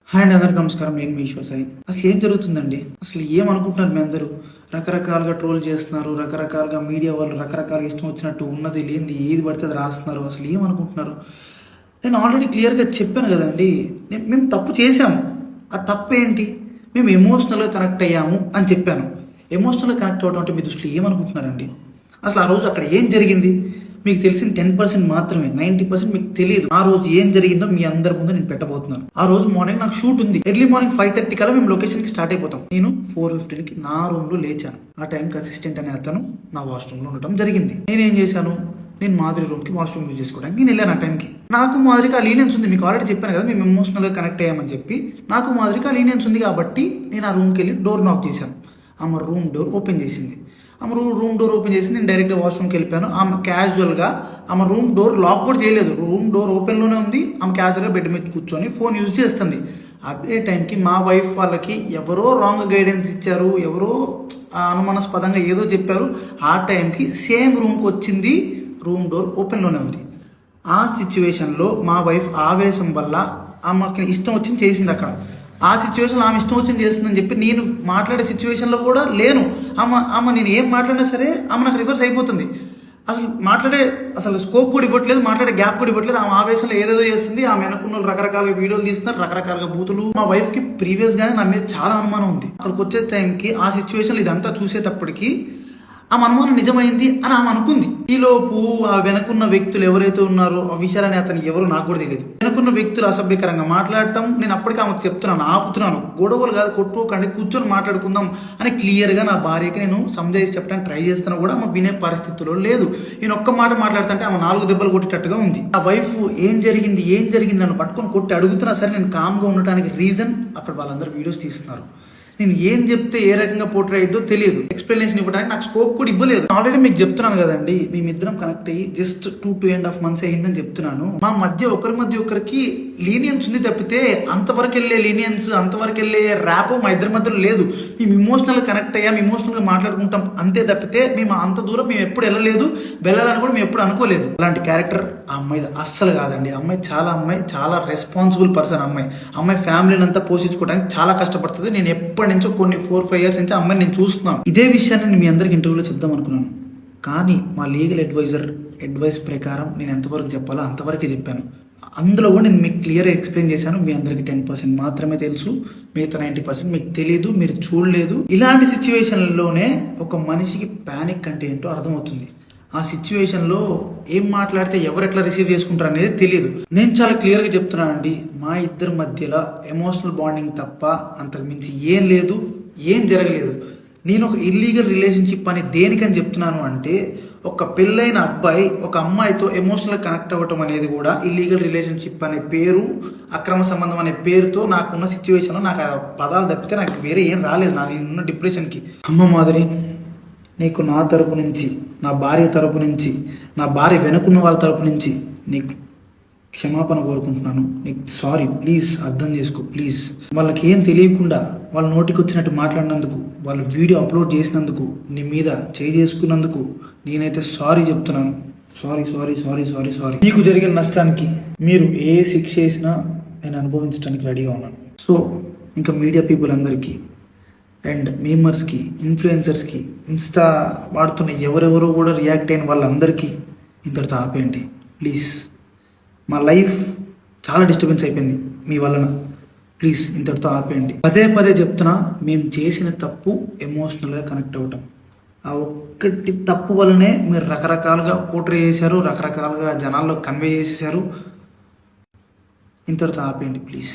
Hi అండి, అందరికీ నమస్కారం. నేను మీ ఈశ్వర్ సాయి. అసలు ఏం జరుగుతుందండి? అసలు ఏమనుకుంటున్నారు మీ అందరూ? రకరకాలుగా ట్రోల్ చేస్తున్నారు, రకరకాలుగా మీడియా వాళ్ళు రకరకాలుగా ఇష్టం వచ్చినట్టు ఉన్నది లేనిది ఏది పడితే అది రాస్తున్నారు. అసలు ఏమనుకుంటున్నారు? నేను ఆల్రెడీ క్లియర్గా చెప్పాను కదండి. మేము తప్పు చేశాము. ఆ తప్పు ఏంటి? మేము ఎమోషనల్గా కనెక్ట్ అయ్యాము అని చెప్పాను. ఎమోషనల్గా కనెక్ట్ అవ్వడం అంటే మీ దృష్టిలో ఏమనుకుంటున్నారండి? అసలు ఆ రోజు అక్కడ ఏం జరిగింది? మీకు తెలిసిన 10% మాత్రమే, 90% మీకు తెలియదు. ఆ రోజు ఏం జరిగిందో మీ అందరి ముందు నేను పెట్టబోతున్నాను. ఆ రోజు మార్నింగ్ నాకు షూట్ ఉంది. ఎర్లీ మార్నింగ్ 5:30 కల్లా మేము లొకేషన్కి స్టార్ట్ అయిపోతాం. నేను 4:15కి నా రూమ్లో లేచాను. ఆ టైంకి అసిస్టెంట్ అనే అతను నా వాష్రూమ్లో ఉండటం జరిగింది. నేనేం చేశాను? నేను మాధురి రూమ్కి వాష్రూమ్ యూజ్ చేసుకోవడానికి నేను వెళ్ళాను. ఆ టైంకి నాకు మాధురికి ఆ లీనియన్స్ ఉంది. మీకు ఆల్రెడీ చెప్పాను కదా, మేము ఎమోషనల్గా కనెక్ట్ అయ్యామని చెప్పి. నాకు మాధురికి ఆ లీనియన్స్ ఉంది కాబట్టి నేను ఆ రూమ్కి వెళ్ళి డోర్ నాక్ చేశాను. ఆమె రూమ్ డోర్ ఓపెన్ చేసింది. ఆమె రూమ్ డోర్ ఓపెన్ చేసి నేను డైరెక్ట్గా వాష్రూమ్కి వెళ్ళిపోయాను. ఆమె క్యాజువల్గా ఆమె రూమ్ డోర్ లాక్ కూడా చేయలేదు. రూమ్ డోర్ ఓపెన్లోనే ఉంది. ఆమె క్యాజువల్గా బెడ్ మీద కూర్చొని ఫోన్ యూజ్ చేస్తుంది. అదే టైంకి మా వైఫ్ వాళ్ళకి ఎవరో రాంగ్ గైడెన్స్ ఇచ్చారు, ఎవరో అనుమానాస్పదంగా ఏదో చెప్పారు. ఆ టైంకి సేమ్ రూమ్కి వచ్చింది. రూమ్ డోర్ ఓపెన్లోనే ఉంది. ఆ సిచ్యువేషన్లో మా వైఫ్ ఆవేశం వల్ల ఆమెకి ఇష్టం వచ్చింది చేసింది. అక్కడ ఆ సిచ్యువేషన్లో ఆమె ఇష్టం వచ్చింది చేస్తుందని చెప్పి నేను మాట్లాడే సిచ్యువేషన్లో కూడా లేను. ఆమె నేను ఏం మాట్లాడినా సరే ఆమె నాకు రివర్స్ అయిపోతుంది. అసలు స్కోప్ కూడా ఇవ్వట్లేదు, మాట్లాడే గ్యాప్ కూడా ఇవ్వట్లేదు. ఆమె ఆవేశంలో ఏదేదో చేస్తుంది. ఆమె అనుకున్న రకరకాలుగా వీడియోలు తీస్తున్నారు, రకరకాలుగా బూతులు. మా వైఫ్కి ప్రీవియస్గానే నా మీద చాలా అనుమానం ఉంది. అక్కడికి వచ్చే టైంకి ఆ సిచ్యువేషన్లో ఇదంతా చూసేటప్పటికి ఆమె అనుమానం నిజమైంది అని ఆమె అనుకుంది. ఈలోపు ఆ వెనుకున్న వ్యక్తులు ఎవరైతే ఉన్నారో ఆ విషయాలని అతను ఎవరు నాకు కూడా తెలియదు. వెనుకున్న వ్యక్తులు అసభ్యకరంగా మాట్లాడటం నేను అప్పటికి ఆమెకు చెప్తున్నాను, ఆపుతున్నాను. గొడవలు కాదు, కొట్టుకోకండి, కూర్చొని మాట్లాడుకుందాం అని క్లియర్గా నా భార్యకి నేను సంజాయిసి చెప్పడానికి ట్రై చేస్తున్నా కూడా ఆమె వినే పరిస్థితిలో లేదు. నేను ఒక్క మాట మాట్లాడుతుంటే ఆమె 4 దెబ్బలు కొట్టేటట్టుగా ఉంది. ఆ వైఫ్ ఏం జరిగింది నన్ను పట్టుకొని కొట్టి అడుగుతున్నా సరే నేను కామ్గా ఉండటానికి రీజన్ అక్కడ వాళ్ళందరూ వీడియోస్ తీస్తున్నారు. నేను ఏం చెప్తే ఏ రకంగా పోర్ట్రే అయ్యిద్దో తెలియదు. ఎక్స్ప్లెనేషన్ ఇవ్వడానికి నాకు స్కోప్ కూడా ఇవ్వలేదు. ఆల్రెడీ మీకు చెప్తున్నాను కదండి, మేమిద్దరం కనెక్ట్ అయ్యి జస్ట్ 2.5 months అయ్యిందని చెప్తున్నాను. మా మధ్య ఒకరికి లీనియన్స్ ఉంది తప్పితే అంతవరకు వెళ్ళే లీనియన్స్, అంతవరకు వెళ్ళే ర్యాప్ మా ఇద్దరి మధ్యలో లేదు. మేము ఇమోషనల్గా కనెక్ట్ అయ్యాం, ఇమోషనల్గా మాట్లాడుకుంటాం అంతే తప్పితే మేము అంత దూరం మేము ఎప్పుడు వెళ్ళలేదు, వెళ్ళాలని కూడా మేము ఎప్పుడు అనుకోలేదు. అలాంటి క్యారెక్టర్ ఆ అమ్మాయిది అస్సలు కాదండి. అమ్మాయి చాలా రెస్పాన్సిబుల్ పర్సన్. అమ్మాయి ఫ్యామిలీని అంతా పోషించుకోవడానికి చాలా కష్టపడుతుంది. నేను ఎప్పటి నుంచో కొన్ని 4-5 years నుంచి అమ్మాయిని నేను చూస్తున్నాను. ఇదే విషయాన్ని నేను మీ అందరికి ఇంటర్వ్యూలో చెప్దాం అనుకున్నాను. కానీ మా లీగల్ అడ్వైస్ ప్రకారం నేను ఎంతవరకు చెప్పాలో అంతవరకే చెప్పాను. అందులో కూడా నేను మీకు క్లియర్గా ఎక్స్ప్లెయిన్ చేశాను. మీ అందరికి 10% మాత్రమే తెలుసు, మిగతా 90% మీకు తెలియదు, మీరు చూడలేదు. ఇలాంటి సిచ్యువేషన్లోనే ఒక మనిషికి ప్యానిక్ అంటే ఏంటో అర్థమవుతుంది. ఆ సిచ్యువేషన్లో ఏం మాట్లాడితే ఎవరు ఎట్లా రిసీవ్ చేసుకుంటారు అనేది తెలియదు. నేను చాలా క్లియర్గా చెప్తున్నానండి, మా ఇద్దరి మధ్యలో ఎమోషనల్ బాండింగ్ తప్ప అంతకు మించి ఏం లేదు, ఏం జరగలేదు. నేను ఒక ఇల్లీగల్ రిలేషన్షిప్ అని దేనికని చెప్తున్నాను అంటే, ఒక పెళ్ళైన అబ్బాయి ఒక అమ్మాయితో ఎమోషనల్ కనెక్ట్ అవ్వటం అనేది కూడా ఇల్లీగల్ రిలేషన్షిప్ అనే పేరు, అక్రమ సంబంధం అనే పేరుతో నాకున్న సిచ్యువేషన్లో నాకు ఆ పదాలు తప్పితే నాకు వేరే ఏం రాలేదు. నాకు నేనున్న డిప్రెషన్కి. అమ్మ మాధురి, నీకు నా తరపు నుంచి, నా భార్య తరపు నుంచి, నా భార్య వెనుకున్న వాళ్ళ తరపు నుంచి నీకు క్షమాపణ కోరుకుంటున్నాను. నీకు సారీ, ప్లీజ్ అర్థం చేసుకో, ప్లీజ్. వాళ్ళకి ఏం తెలియకుండా వాళ్ళ నోటికి వచ్చినట్టు మాట్లాడినందుకు, వాళ్ళు వీడియో అప్లోడ్ చేసినందుకు, నీ మీద చేసుకున్నందుకు నేనైతే సారీ చెప్తున్నాను. సారీ. మీకు జరిగిన నష్టానికి మీరు ఏ శిక్ష వేసినా నేను అనుభవించడానికి రెడీగా ఉన్నాను. సో ఇంకా మీడియా పీపుల్ అందరికీ అండ్ మీమర్స్కి, ఇన్ఫ్లుయెన్సర్స్కి, ఇన్స్టా వాడుతున్న ఎవరెవరో కూడా రియాక్ట్ అయిన వాళ్ళందరికీ ఇంతటితో ఆపేయండి ప్లీజ్. మా లైఫ్ చాలా డిస్టర్బెన్స్ అయిపోయింది మీ వలన. ప్లీజ్ ఇంతటితో ఆపేయండి. పదే చెప్తున్నా, మేము చేసిన తప్పు ఎమోషనల్గా కనెక్ట్ అవ్వటం. ఆ ఒక్కటి తప్పు వల్లనే మీరు రకరకాలుగా పోర్ట్రే చేశారు, రకరకాలుగా జనాల్లో కన్వే చేసేసారు. ఇంతటితో ఆపేయండి ప్లీజ్.